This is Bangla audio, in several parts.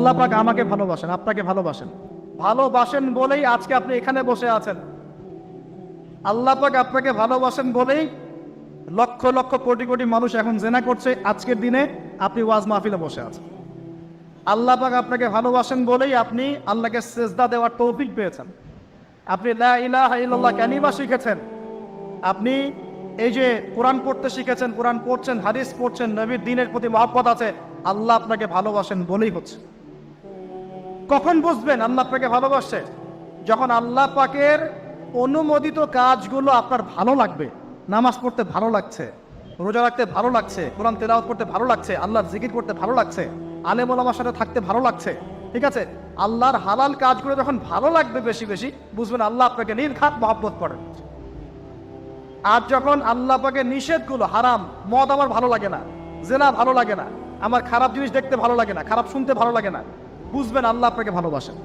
আল্লাহ পাক আমাকে ভালোবাসেন, আপনাকে ভালোবাসেন, ভালোবাসেন বলেই আজকে আপনি এখানে বসে আছেন। আল্লাহ পাক আপনাকে ভালোবাসেন বলেই লক্ষ লক্ষ কোটি কোটি মানুষ এখন জেনা করছে, আজকের দিনে আপনি ওয়াজ মাহফিলে বসে আছেন। আল্লাহ পাক আপনাকে ভালোবাসেন বলেই আপনি আল্লাহকে সেজদা দেওয়ার তৌফিক পেয়েছেন। আপনি লা ইলাহা ইল্লাল্লাহ কালিমা শিখেছেন, আপনি এই যে কোরআন পড়তে শিখেছেন, কোরআন পড়ছেন, হাদিস পড়ছেন, নবীর দ্বীনের প্রতি মহব্বত আছে, আল্লাহ আপনাকে ভালোবাসেন বলেই হচ্ছে। কখন বুঝবেন আল্লাহ আপনাকে ভালোবাসছে? যখন আল্লাহ পাকের অনুমোদিত কাজগুলো আপনার ভালো লাগবে। নামাজ পড়তে ভালো লাগছে, রোজা রাখতে ভালো লাগছে, কোরআন তেলাওয়াত করতে ভালো লাগছে, আল্লাহর জিকির করতে ভালো লাগছে, আলেম ওলামার সাথে থাকতে ভালো লাগছে, ঠিক আছে? আল্লাহর হালাল কাজগুলো যখন ভালো লাগবে বেশি বেশি, বুঝবেন আল্লাহ আপনাকে নির্ঘাত মহব্বত করেন। আর যখন আল্লাহ পাকের নিষেধগুলো, হারাম, মদ আমার ভালো লাগে না, জেনা ভালো লাগে না, আমার খারাপ জিনিস দেখতে ভালো লাগে না, খারাপ শুনতে ভালো লাগে না, বুঝবেন আল্লাহ আপনাকে ভালোবাসেন।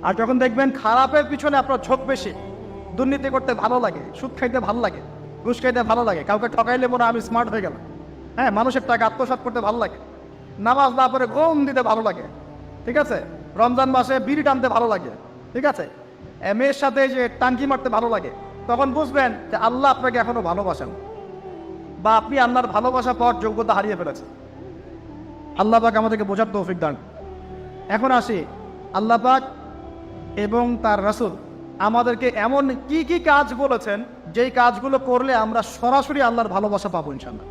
আর যখন দেখবেন খারাপের পিছনে আপনার ঝোঁক বেশি, দুর্নীতি করতে ভালো লাগে, সুদ খাইতে ভালো লাগে, ঘুষ খাইতে ভালো লাগে, কাউকে ঠকাইলে মনে আমি স্মার্ট হয়ে গেলাম, হ্যাঁ, মানুষের টাকা আত্মসাৎ করতে ভালো লাগে, নামাজ না পড়ে ঘুম দিতে ভালো লাগে, ঠিক আছে, রমজান মাসে বিড়ি টানতে ভালো লাগে, ঠিক আছে, মেয়ের সাথে যে টাঙ্কি মারতে ভালো লাগে, তখন বুঝবেন যে আল্লাহ আপনাকে এখনো ভালোবাসেন, বা আপনি আল্লাহর ভালোবাসা পাওয়ার যোগ্যতা হারিয়ে ফেলেছেন। আল্লাহ পাক আমাদেরকে বোঝার তৌফিক দান। এখন আসি, আল্লাহ পাক এবং তার রাসূল আমাদেরকে এমন কি কি কাজ বলেছেন যেই কাজগুলো করলে আমরা সরাসরি আল্লাহর ভালোবাসা পাবো ইনশাআল্লাহ।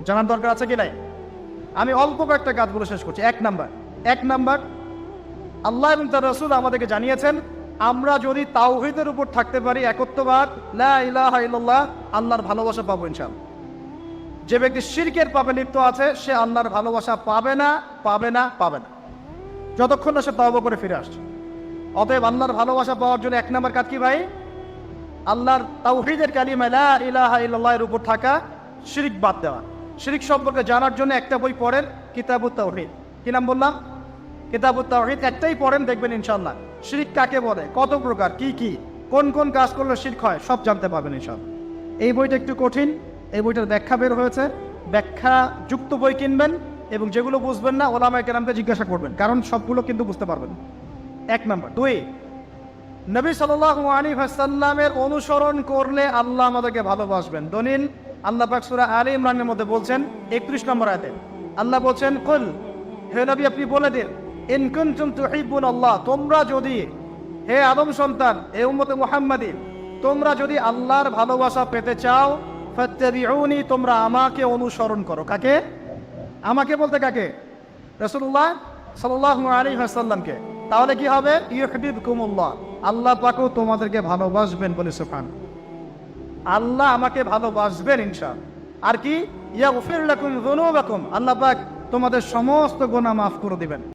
জানার দরকার আছে কি নাই? আমি অল্প কয়েকটা কাজ বলে শেষ করছি। এক নাম্বার, আল্লাহ এবং তার রাসূল আমাদেরকে জানিয়েছেন আমরা যদি তাওহীদের উপর থাকতে পারি, একত্ববাদ, লা ইলাহা ইল্লাল্লাহ, আল্লাহর ভালোবাসা পাবো ইনশাআল্লাহ। যে ব্যক্তি শিরকের পাপে লিপ্ত আছে সে আল্লাহর ভালোবাসা পাবে না, পাবে না, পাবে না, যতক্ষণ না সে তওবা করে ফিরে আসছে। অতএব আল্লাহর ভালোবাসা পাওয়ার জন্য এক নাম্বার কাজ কি ভাই? আল্লাহর তাওহীদের কালিমা লা ইলাহা ইল্লাল্লাহ এর উপর থাকা, শিরক বাদ দেওয়া। শিরক সম্পর্কে জানার জন্য একটা বই পড়েন, কিতাবুত তাওহীদ। কি নাম বললাম? কিতাবুত তাওহীদ। একটাই পড়েন, দেখবেন ইনশাআল্লাহ শিরক কাকে বলে, কত প্রকার, কি কি, কোন কোন কাজ করলে শিরক হয়, সব জানতে পারবেন ইনশাআল্লাহ। এই বইটা একটু কঠিন, এই বইটার ব্যাখ্যা বের হয়েছে, ব্যাখ্যা যুক্ত বই কিনবেন এবং যেগুলো বুঝবেন না ওলামায়ে কেরামকে জিজ্ঞাসা করবেন, কারণ সবগুলো কিন্তু বুঝতে পারবেন। এক নাম্বার। দুই, নবী সাল্লাল্লাহু আলাইহি ওয়াসাল্লামের অনুসরণ করলে আল্লাহ আমাদেরকে ভালোবাসবেন। দলিল, আল্লাহ পাক সূরা আলে ইমরানের মধ্যে বলছেন 31 নম্বর আয়াতে আল্লাহ বলছেন, কুল, হে নবী আপনি বলে দিন, ইন কুনতুম তুহিব্বুনাল্লাহ, তোমরা যদি, হে আদম সন্তান, হে উম্মতে মুহাম্মাদী, তোমরা যদি আল্লাহর ভালোবাসা পেতে চাও, ফাত্তাবিউনি, তোমরা আমাকে অনুসরণ করো। কাকে? আমাকে বলতে কাকে? রাসূলুল্লাহ সাল্লাল্লাহু আলাইহি ওয়াসাল্লামকে। তাহলে কি হবে? ইউহিব্বুকুমুল্লাহ, আল্লাহ পাকও তোমাদেরকে ভালোবাসবেন। বলে সুবহান। আল্লাহ আমাকে ভালোবাসবেন ইনশাআল্লাহ। আর কি? ইয়াগফির লাকুম যুনুবাকুম, আল্লাহ পাক তোমাদের সমস্ত গুনাহ মাফ করে দিবেন।